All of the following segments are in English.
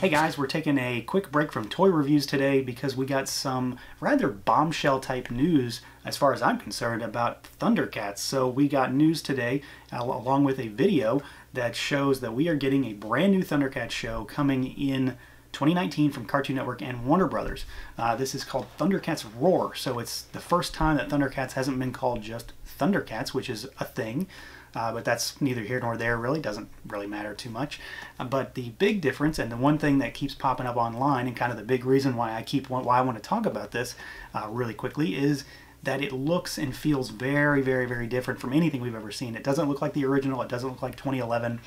Hey guys, we're taking a quick break from toy reviews today because we got some rather bombshell type news, as far as I'm concerned, about Thundercats. So we got news today along with a video that shows that we are getting a brand new Thundercats show coming in 2019 from Cartoon Network and Warner Brothers. This is called Thundercats Roar, so it's the first time that Thundercats hasn't been called just Thundercats, which is a thing. But that's neither here nor there, really. Doesn't really matter too much. But the big difference, and the one thing that keeps popping up online, and kind of the big reason why I want to talk about this really quickly, is that it looks and feels very, very, very different from anything we've ever seen. It doesn't look like the original. It doesn't look like 2011.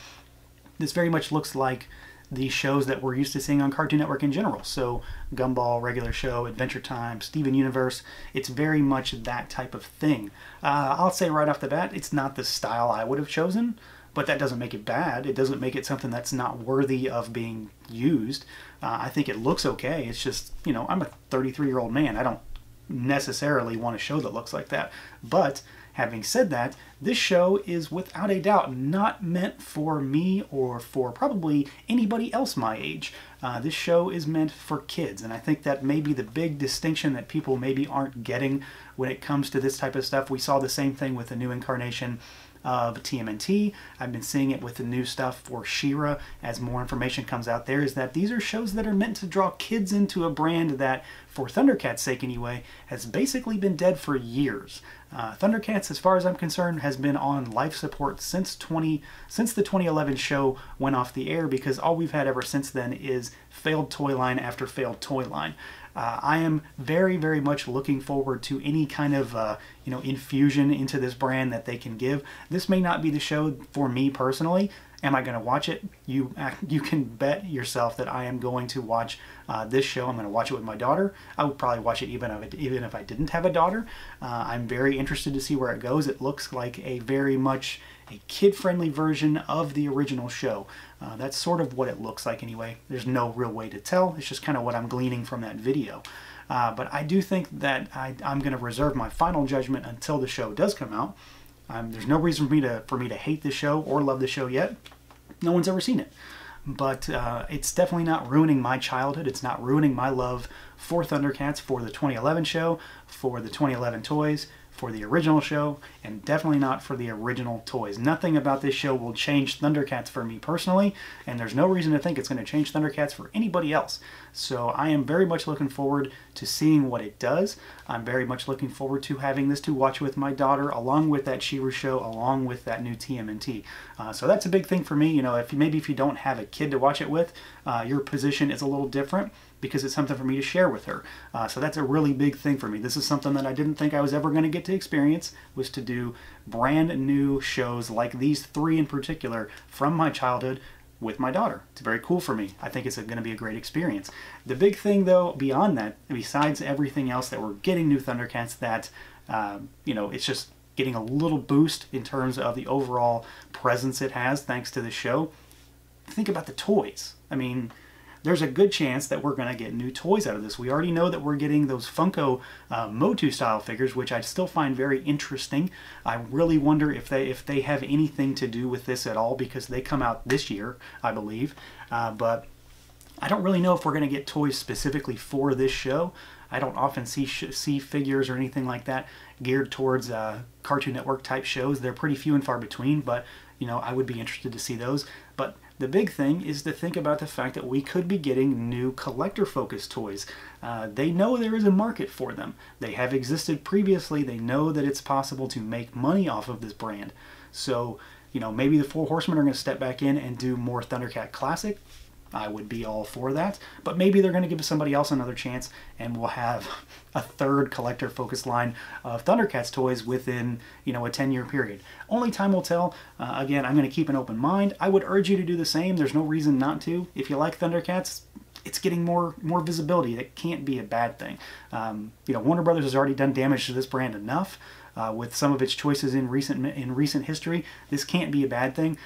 This very much looks like the shows that we're used to seeing on Cartoon Network in general. So Gumball, regular show, Adventure Time, Steven Universe, it's very much that type of thing. I'll say right off the bat, it's not the style I would have chosen, but that doesn't make it bad. It doesn't make it something that's not worthy of being used. I think it looks okay. It's just, you know, I'm a 33-year-old man. I don't necessarily want a show that looks like that. But having said that, this show is without a doubt not meant for me or for probably anybody else my age. This show is meant for kids, and I think that may be the big distinction that people maybe aren't getting when it comes to this type of stuff. We saw the same thing with the new incarnation of TMNT. I've been seeing it with the new stuff for She-Ra as more information comes out there, is that these are shows that are meant to draw kids into a brand that, for Thundercats' sake anyway, has basically been dead for years. Thundercats, as far as I'm concerned, has been on life support since the 2011 show went off the air, because all we've had ever since then is failed toy line after failed toy line. I am very, very much looking forward to any kind of infusion into this brand that they can give. This may not be the show for me personally. Am I going to watch it? You can bet yourself that I am going to watch this show. I'm going to watch it with my daughter. I would probably watch it even if I didn't have a daughter. I'm very interested to see where it goes. It looks like a very much a kid-friendly version of the original show. That's sort of what it looks like anyway. There's no real way to tell. It's just kind of what I'm gleaning from that video. But I do think that I'm going to reserve my final judgment until the show does come out. There's no reason for me to hate this show or love the show yet. No one's ever seen it. But it's definitely not ruining my childhood. It's not ruining my love for Thundercats, for the 2011 show, for the 2011 toys, for the original show, and definitely not for the original toys. Nothing about this show will change Thundercats for me personally, and there's no reason to think it's going to change Thundercats for anybody else. So I am very much looking forward to seeing what it does. I'm very much looking forward to having this to watch with my daughter, along with that She-Ra show, along with that new TMNT. So that's a big thing for me. You know, maybe if you don't have a kid to watch it with, your position is a little different, because it's something for me to share with her. So that's a really big thing for me. This is something that I didn't think I was ever going to get to experience, was to do brand new shows like these three in particular from my childhood with my daughter. It's very cool for me. I think it's going to be a great experience. The big thing though, beyond that, besides everything else that we're getting new Thundercats, that it's just getting a little boost in terms of the overall presence it has thanks to the show. Think about the toys. I mean, there's a good chance that we're going to get new toys out of this. We already know that we're getting those Funko Motu style figures, which I still find very interesting. I really wonder if they have anything to do with this at all, because they come out this year, I believe. But I don't really know if we're going to get toys specifically for this show. I don't often see figures or anything like that geared towards Cartoon Network type shows. They're pretty few and far between, but I would be interested to see those. But the big thing is to think about the fact that we could be getting new collector-focused toys. They know there is a market for them. They have existed previously. They know that it's possible to make money off of this brand. So, maybe the Four Horsemen are going to step back in and do more Thundercat Classic. I would be all for that. But maybe they're going to give somebody else another chance, and we'll have a third collector-focused line of Thundercats toys within, a 10-year period. Only time will tell. Again, I'm going to keep an open mind. I would urge you to do the same. There's no reason not to. If you like Thundercats, it's getting more visibility. That can't be a bad thing. Warner Brothers has already done damage to this brand enough. With some of its choices in recent history. This can't be a bad thing.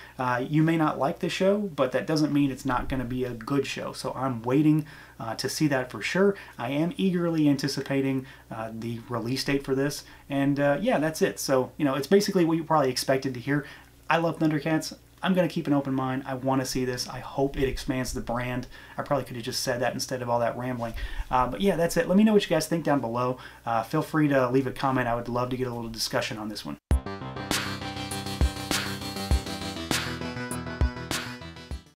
You may not like the show, but that doesn't mean it's not going to be a good show. So I'm waiting to see that for sure. I am eagerly anticipating the release date for this, and yeah, that's it. So it's basically what you probably expected to hear. I love Thundercats. I'm going to keep an open mind. I want to see this. I hope it expands the brand. I probably could have just said that instead of all that rambling. But yeah, that's it. Let me know what you guys think down below. Feel free to leave a comment. I would love to get a little discussion on this one.